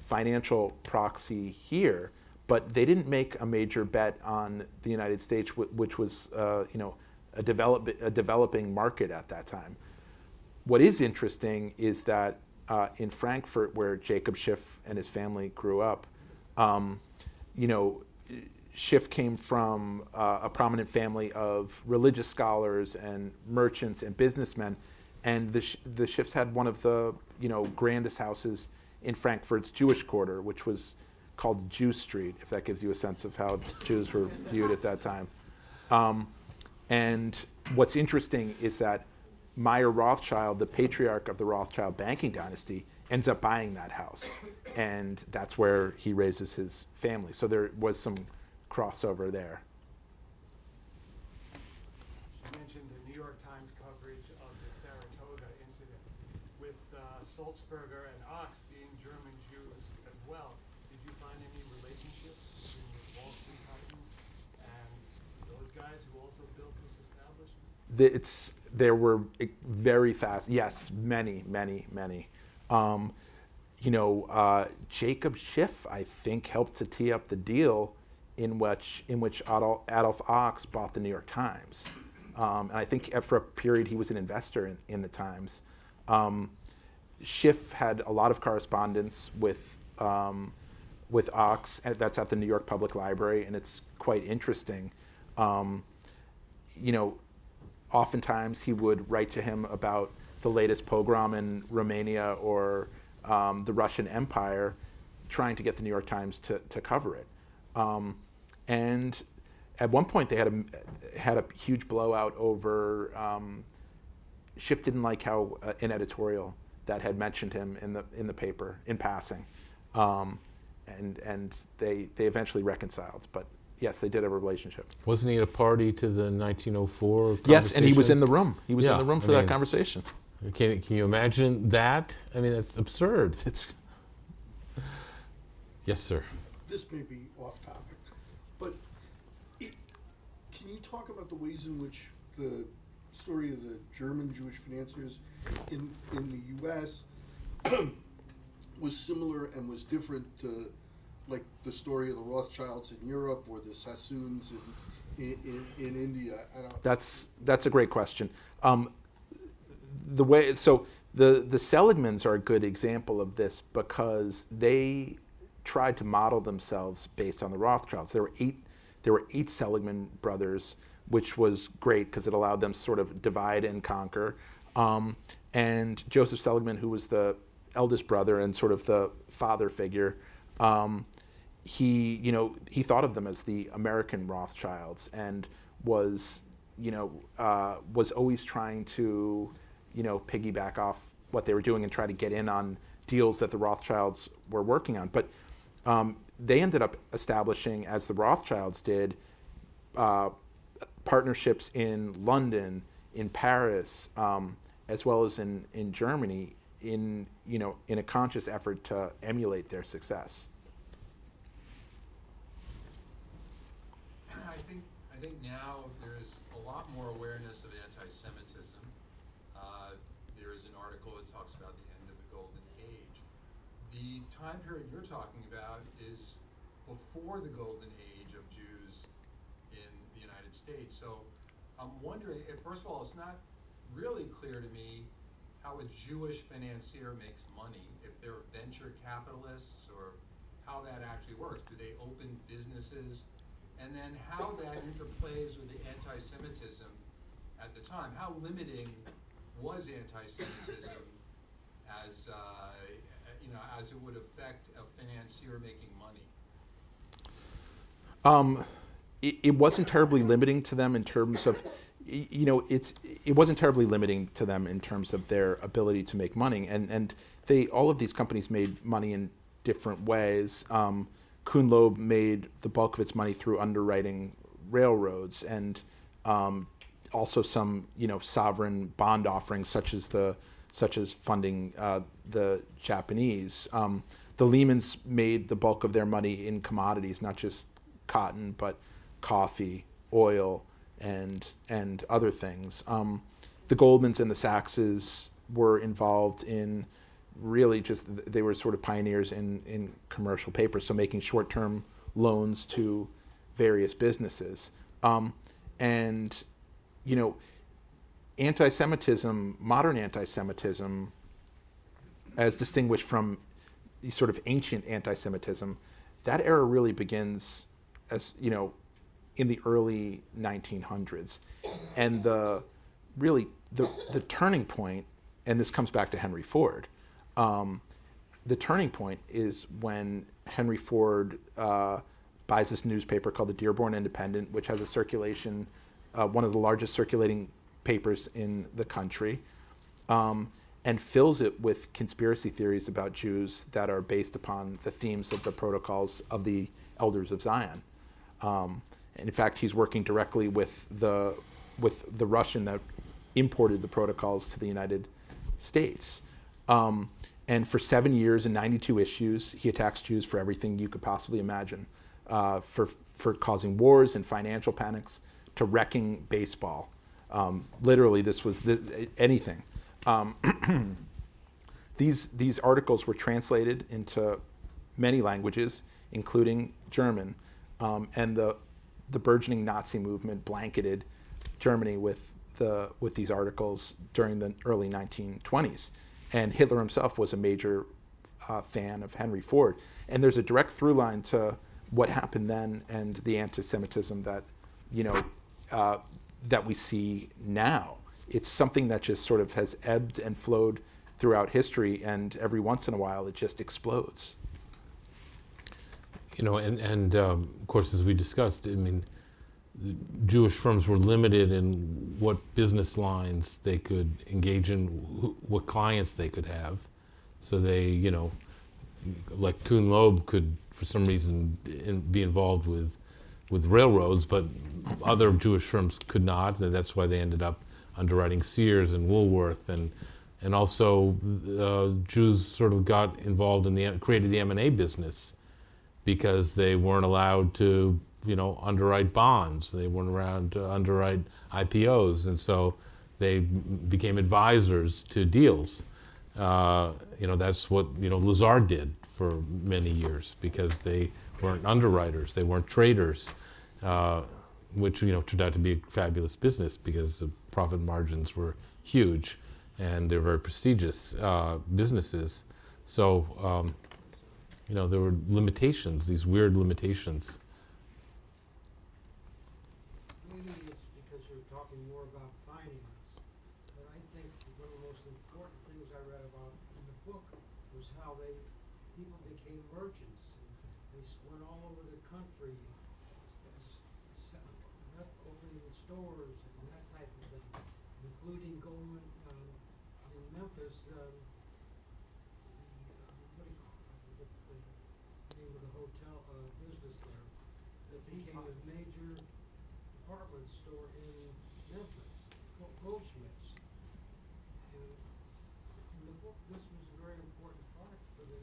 financial proxy here, but they didn't make a major bet on the United States, which was, a developing market at that time. What is interesting is that in Frankfurt, where Jacob Schiff and his family grew up, Schiff came from a prominent family of religious scholars and merchants and businessmen, and the Schiffs had one of the grandest houses in Frankfurt's Jewish quarter, which was called Jew Street, if that gives you a sense of how Jews were viewed at that time. And what's interesting is that Meyer Rothschild, the patriarch of the Rothschild banking dynasty, ends up buying that house. And that's where he raises his family. So there was some crossover there. You mentioned the New York Times coverage of the Saratoga incident with Sulzberger and Ochs being German Jews as well. Did you find any relationships between the Wall Street titans and those guys who also built this establishment? There were very fast, yes, many. Jacob Schiff, I think, helped to tee up the deal in which Adolf Ochs bought the New York Times. And I think for a period he was an investor in the Times. Schiff had a lot of correspondence with Ochs, that's at the New York Public Library, and it's quite interesting. Oftentimes he would write to him about the latest pogrom in Romania or the Russian Empire, trying to get the New York Times to cover it. And at one point they had a huge blowout over Schiff didn't like how an editorial that had mentioned him in the paper in passing, and they eventually reconciled. But yes, they did have a relationship. Wasn't he at a party to the 1904 conversation? Yes, and he was in the room. He was Yeah, in the room I for that mean- conversation. Can you imagine that? I mean, that's absurd. It's Yes, sir. This may be off topic, but can you talk about the ways in which the story of the German Jewish financiers in the U.S. was similar and was different to, like, the story of the Rothschilds in Europe or the Sassoons in India? I don't. That's a great question. The Seligmans are a good example of this because they tried to model themselves based on the Rothschilds. There were eight Seligman brothers, which was great because it allowed them to sort of divide and conquer. And Joseph Seligman, who was the eldest brother and sort of the father figure, he thought of them as the American Rothschilds and was always trying to piggyback off what they were doing and try to get in on deals that the Rothschilds were working on. But they ended up establishing, as the Rothschilds did, partnerships in London, in Paris, as well as in Germany, in a conscious effort to emulate their success. I think now there's a lot more awareness of anti-Semitism. There is an article that talks about the end of the Golden Age. The time period you're talking about is before the Golden Age of Jews in the United States. So I'm wondering, first of all, it's not really clear to me how a Jewish financier makes money, if they're venture capitalists, or how that actually works. Do they open businesses? And then how that interplays with the anti-Semitism at the time. How limiting was anti-Semitism as as it would affect a financier making money? It wasn't terribly limiting to them in terms of, it wasn't terribly limiting to them in terms of their ability to make money, and all of these companies made money in different ways. Kuhn and Loeb made the bulk of its money through underwriting railroads, and also some sovereign bond offerings, such as funding the Japanese. The Lehmans made the bulk of their money in commodities, not just cotton, but coffee, oil, and other things. The Goldmans and the Sachses were involved in really they were sort of pioneers in commercial paper, so making short-term loans to various businesses. Anti-Semitism, modern anti-Semitism, as distinguished from sort of ancient anti-Semitism, that era really begins as, in the early 1900s. And the turning point, and this comes back to Henry Ford, the turning point is when Henry Ford buys this newspaper called the Dearborn Independent, which has a circulation, one of the largest circulating papers in the country, and fills it with conspiracy theories about Jews that are based upon the themes of the protocols of the Elders of Zion. And in fact, he's working directly with the Russian that imported the protocols to the United States. And for 7 years and 92 issues, he attacks Jews for everything you could possibly imagine, for causing wars and financial panics, to wrecking baseball. Literally, this was anything. These articles were translated into many languages, including German, and the burgeoning Nazi movement blanketed Germany with these articles during the early 1920s. And Hitler himself was a major fan of Henry Ford. And there's a direct through line to what happened then and the anti-Semitism that, that we see now. It's something that just sort of has ebbed and flowed throughout history, and every once in a while it just explodes. Of course, as we discussed, I mean, Jewish firms were limited in what business lines they could engage in, what clients they could have. So they, like Kuhn and Loeb could, for some reason, be involved with railroads, but other Jewish firms could not, and that's why they ended up underwriting Sears and Woolworth, and also Jews sort of got involved in created the M&A business because they weren't allowed to, underwrite bonds. They weren't allowed to underwrite IPOs, and so they became advisors to deals. That's what Lazard did for many years because they weren't underwriters, they weren't traders, which turned out to be a fabulous business because the profit margins were huge and they're very prestigious businesses. So there were limitations, these weird limitations. Maybe it's because you're talking more about finance, but I think one of the most important things I read about in the book was how people became merchants. And they went all over the country, opening stores and that type of thing, including Goldman in Memphis. What do you call it? The name of the hotel business there that became a major department store in Memphis, Goldsmiths. And in the book, this was a very important part for the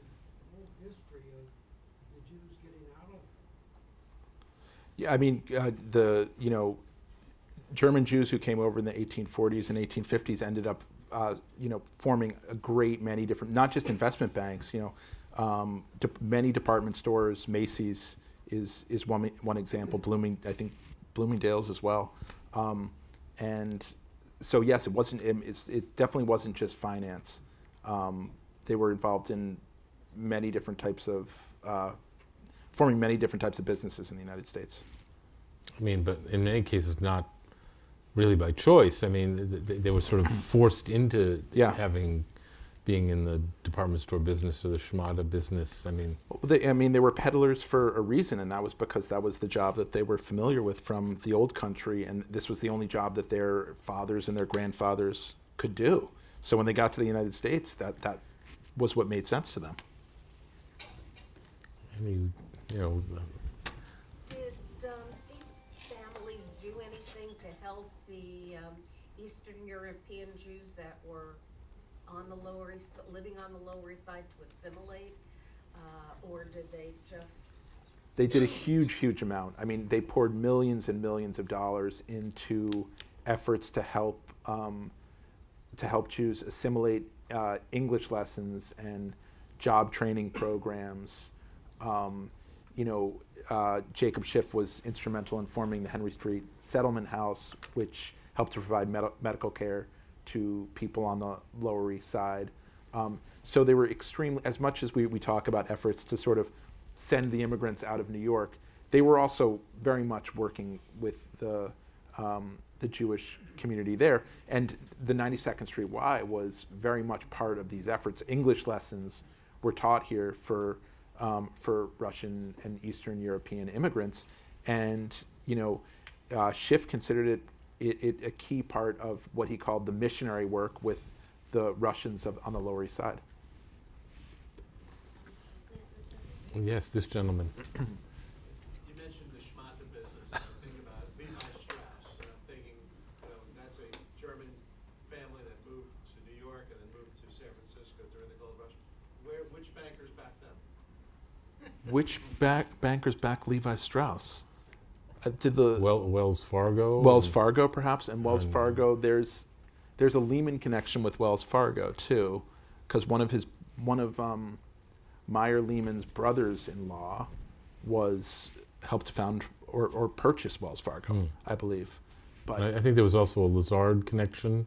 whole history of the Jews getting out of it. Yeah, I mean, German Jews who came over in the 1840s and 1850s ended up, forming a great many different, not just investment banks, many department stores. Macy's is one example. I think Bloomingdale's as well. And so yes, it definitely wasn't just finance. They were involved in many different types of, forming many different types of businesses in the United States. I mean, but in many cases, not really by choice. I mean, they were sort of forced into being in the department store business or the Shmata business. I mean, they were peddlers for a reason, and that was because that was the job that they were familiar with from the old country, and this was the only job that their fathers and their grandfathers could do. So when they got to the United States, that was what made sense to them. Did these families do anything to help the Eastern European Jews that were living on the Lower East Side to assimilate, or did they just? They did a huge amount. I mean, they poured millions and millions of dollars into efforts to help Jews assimilate, English lessons and job training programs. Jacob Schiff was instrumental in forming the Henry Street Settlement House, which helped to provide medical care to people on the Lower East Side. So they were extremely, as much as we talk about efforts to sort of send the immigrants out of New York, they were also very much working with the Jewish community there. And the 92nd Street Y was very much part of these efforts. English lessons were taught here for Russian and Eastern European immigrants, and Schiff considered it a key part of what he called the missionary work with the Russians on the Lower East Side. Yes, this gentleman. You mentioned the Schmata business. I'm thinking about Levi Strauss, and I'm thinking, that's a German family that moved to New York and then moved to San Francisco during the gold rush. Which bankers backed them? Which bankers back Levi Strauss? Wells Fargo? Wells Fargo, perhaps, and Wells Fargo. There's a Lehman connection with Wells Fargo too, because one of Meyer Lehman's brothers-in-law helped to found or purchase Wells Fargo, I believe. But I think there was also a Lazard connection.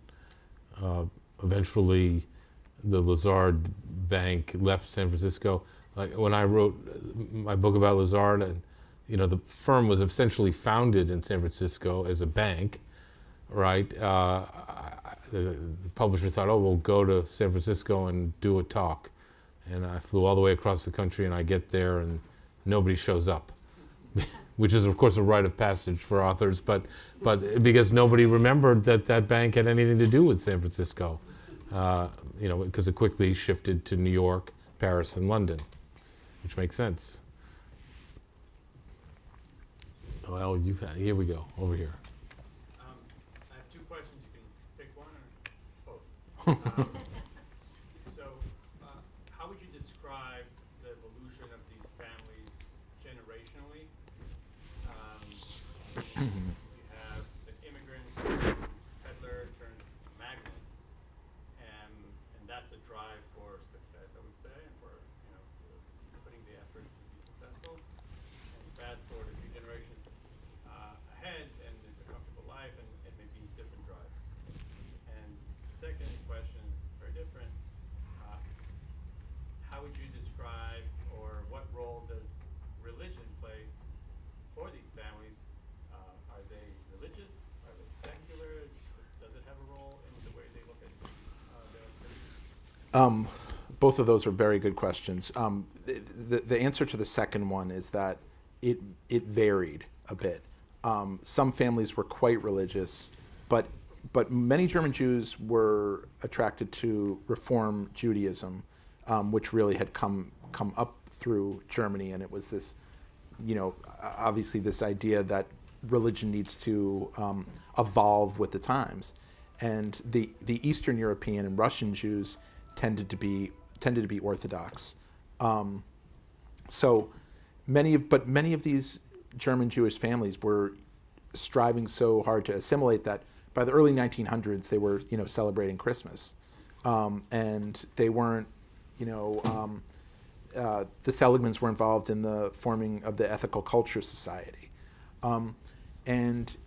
Eventually, the Lazard Bank left San Francisco. Like when I wrote my book about Lazard, and the firm was essentially founded in San Francisco as a bank, right? The publisher thought, we'll go to San Francisco and do a talk. And I flew all the way across the country, and I get there, and nobody shows up. which is of course a rite of passage for authors, but because nobody remembered that that bank had anything to do with San Francisco, because it quickly shifted to New York, Paris, and London, which makes sense. Well, here we go, over here. I have two questions. You can pick one or both. How would you describe the evolution of these families generationally? You have the immigrant, peddler turned magnate, and that's a drive for success, I would say, and for putting the effort to be successful. And fast forward a few generations ahead, and it's a comfortable life, and it may be different drives. And second question, very different. How would you describe, or what role does religion play for these families? Are they religious? Are they secular? Does it have a role in the way they look at their Both of those are very good questions. The answer to the second one is that it varied a bit. Some families were quite religious, but many German Jews were attracted to Reform Judaism, which really had come up through Germany, and it was this, obviously this idea that religion needs to evolve with the times, and the Eastern European and Russian Jews tended to be Orthodox. So many of these German Jewish families were striving so hard to assimilate that by the early 1900s they were celebrating Christmas, and they weren't. The Seligmans were involved in the forming of the Ethical Culture Society. And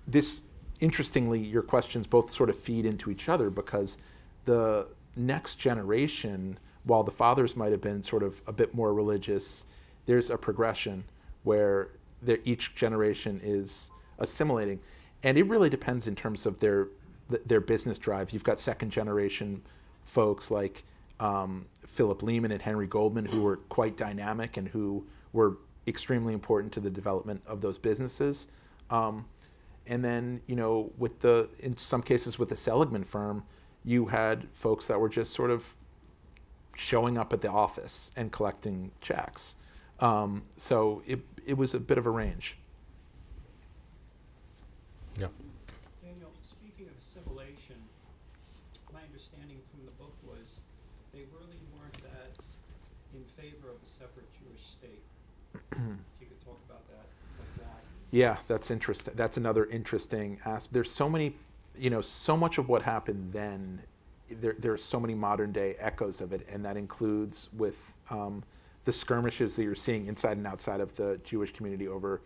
this, interestingly, your questions both sort of feed into each other, because the next generation, while the fathers might have been sort of a bit more religious, there's a progression where each generation is assimilating. And it really depends in terms of their business drive. You've got second generation folks like Philip Lehman and Henry Goldman, who were quite dynamic and who were extremely important to the development of those businesses. And then, in some cases with the Seligman firm, you had folks that were just sort of showing up at the office and collecting checks. So it was a bit of a range. Yeah. Daniel, speaking of assimilation, my understanding from the book was they really weren't that in favor of a separate Jewish state. If you could talk about that, like why? Yeah, that's interesting. That's another interesting aspect. There's so many, so much of what happened then. There are so many modern day echoes of it, and that includes with the skirmishes that you're seeing inside and outside of the Jewish community over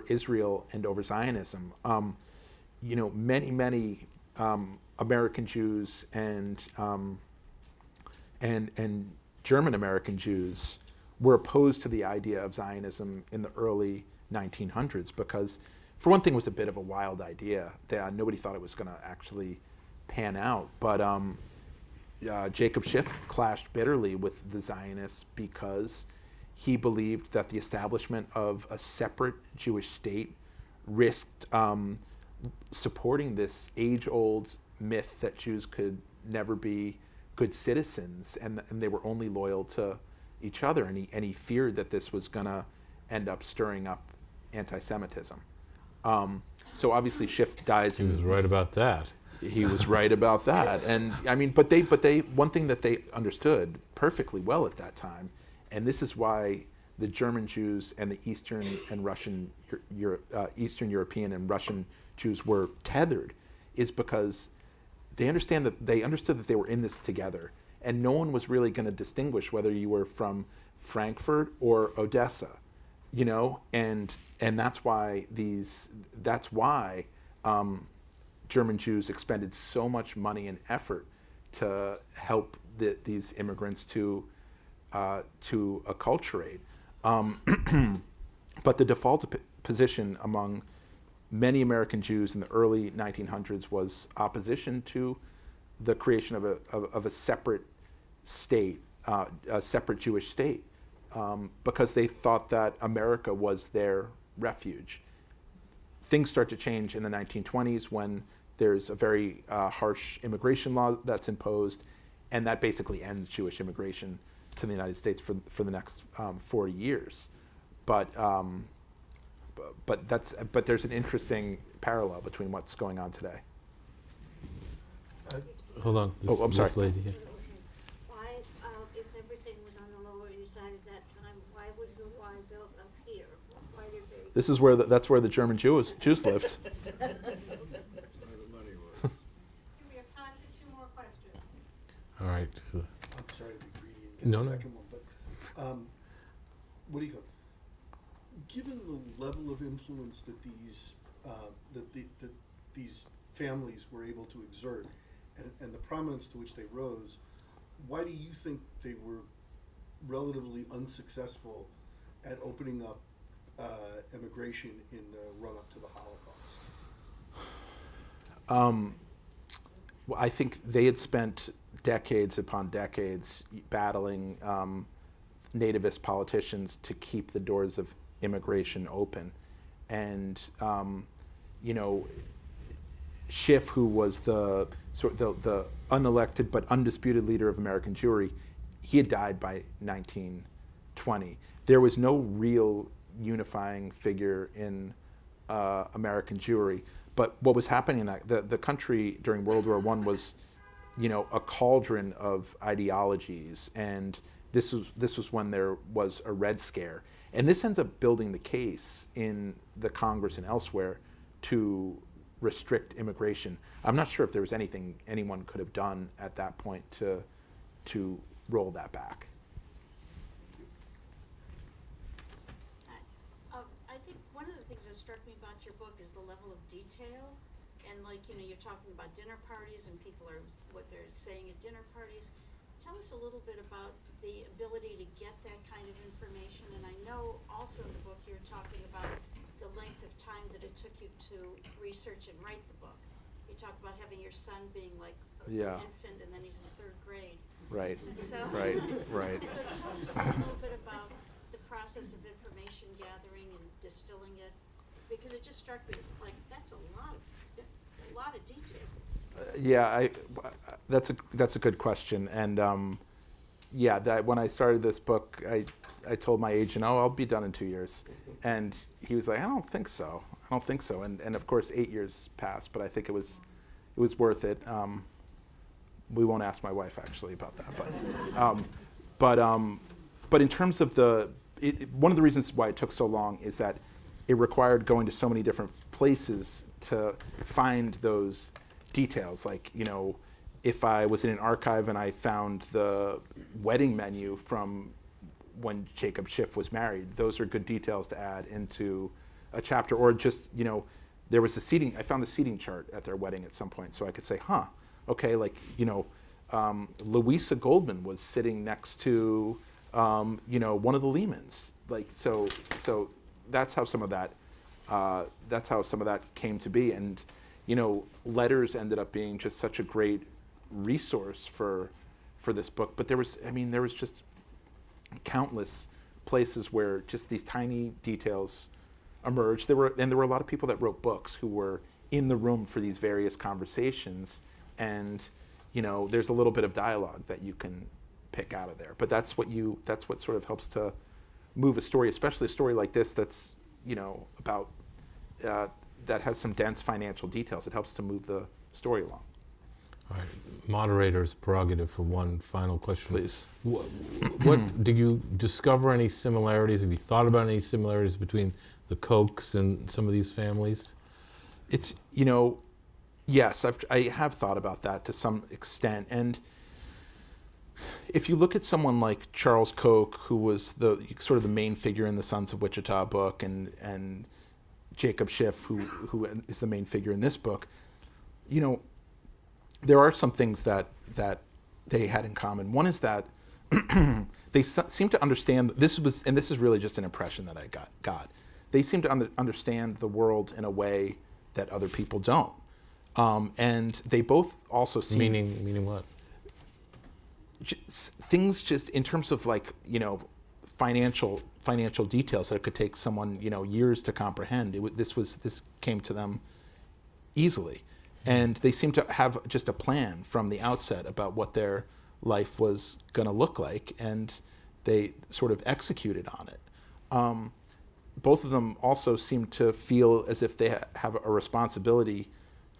Israel and over Zionism. Many American Jews and German American Jews were opposed to the idea of Zionism in the early 1900s because, for one thing, it was a bit of a wild idea. Nobody thought it was going to actually pan out. But Jacob Schiff clashed bitterly with the Zionists because he believed that the establishment of a separate Jewish state risked supporting this age-old myth that Jews could never be good citizens and they were only loyal to each other. And he feared that this was going to end up stirring up anti-Semitism. So obviously Schiff dies. He was right about that. He was right about that. And I mean, but they one thing that they understood perfectly well at that time, and this is why the German Jews and the Eastern European and Russian Jews were tethered, is because they understood that they were in this together, and no one was really going to distinguish whether you were from Frankfurt or Odessa, and that's why German Jews expended so much money and effort to help these immigrants to acculturate. But the default position among many American Jews in the early 1900s was opposition to the creation of a separate state, a separate Jewish state. because they thought that America was their refuge. Things start to change in the 1920s when there's a very harsh immigration law that's imposed, and that basically ends Jewish immigration to the United States for the next 40 years. But there's an interesting parallel between what's going on today. Hold on. I'm sorry. This lady here. Why, if everything was on the Lower East Side at that time, why was the Y built up here? Why did they? This is that's where the German Jews lived. Do we have time for 2 more questions? All right. So, I'm sorry to be greedy and get No, the no. second one, but what do you call? Given the level of influence that these families were able to exert, and the prominence to which they rose, why do you think they were relatively unsuccessful at opening up immigration in the run-up to the Holocaust? Well, I think they had spent decades upon decades battling nativist politicians to keep the doors of immigration open. And, Schiff, who was the unelected but undisputed leader of American Jewry, he had died by 1920. There was no real unifying figure in American Jewry. But what was happening in the country during World War I was, a cauldron of ideologies, and this was when there was a Red Scare, and this ends up building the case in the Congress and elsewhere to restrict immigration. I'm not sure if there was anything anyone could have done at that point to roll that back. I think one of the things that struck me about your book is the level of detail. And you're talking about dinner parties and people are what they're saying at dinner parties. Tell us a little bit about the ability to get that kind of information. And I know also in the book you're talking about the length of time that it took you to research and write the book. You talk about having your son being like an infant and then he's in 3rd grade. Right. So, Right. So tell us a little bit about the process of information gathering and distilling it, because it just struck me as like that's a lot of detail. That's a good question, and when I started this book, I told my agent, I'll be done in 2 years, and he was like, I don't think so, and of course 8 years passed, but I think it was worth it. We won't ask my wife actually about that, but in terms of one of the reasons why it took so long is that it required going to so many different places to find those details. Like, if I was in an archive and I found the wedding menu from when Jacob Schiff was married, those are good details to add into a chapter. Or just, there was I found the seating chart at their wedding at some point, so I could say, okay, Louisa Goldman was sitting next to, one of the Lehmans. So that's how some of that came to be. And, letters ended up being just such a great resource for this book. But there was just countless places where just these tiny details emerged. There were a lot of people that wrote books who were in the room for these various conversations, and there's a little bit of dialogue that you can pick out of there. But that's what sort of helps to move a story, especially a story like this that's about that has some dense financial details. It helps to move the story along. All right, moderator's prerogative for one final question. Please. What did you discover any similarities? Have you thought about any similarities between the Kochs and some of these families? It's yes, I have thought about that to some extent. And if you look at someone like Charles Koch, who was the sort of the main figure in the Sons of Wichita book, and Jacob Schiff, who is the main figure in this book, there are some things that they had in common. One is that they seem to understand. This is really just an impression that I got. They seem to understand the world in a way that other people don't, and they both also seem meaning what? Things just in terms of financial details that it could take someone, years to comprehend. This came to them easily, and they seemed to have just a plan from the outset about what their life was going to look like, and they sort of executed on it. Both of them also seem to feel as if they have a responsibility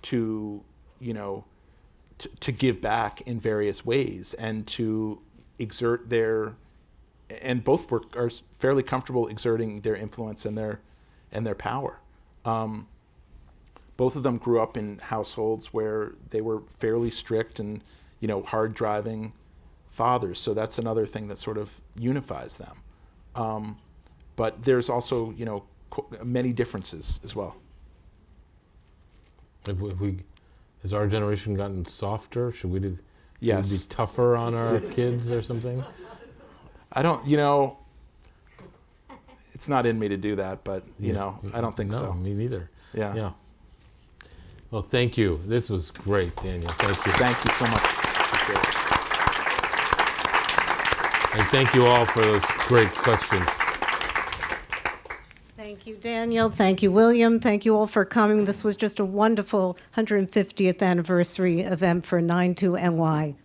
to, to give back in various ways and to exert and both are fairly comfortable exerting their influence and their power. Both of them grew up in households where they were fairly strict and, hard driving fathers. So that's another thing that sort of unifies them. But there's also, many differences as well. Has our generation gotten softer? Should we Yes. be tougher on our kids or something? I don't, it's not in me to do that, but, I don't think no, so. Me neither. Yeah. Yeah. Well, thank you. This was great, Daniel. Thank you. Thank you so much. Appreciate it. And thank you all for those great questions. Thank you, Daniel. Thank you, William. Thank you all for coming. This was just a wonderful 150th anniversary event for 92NY.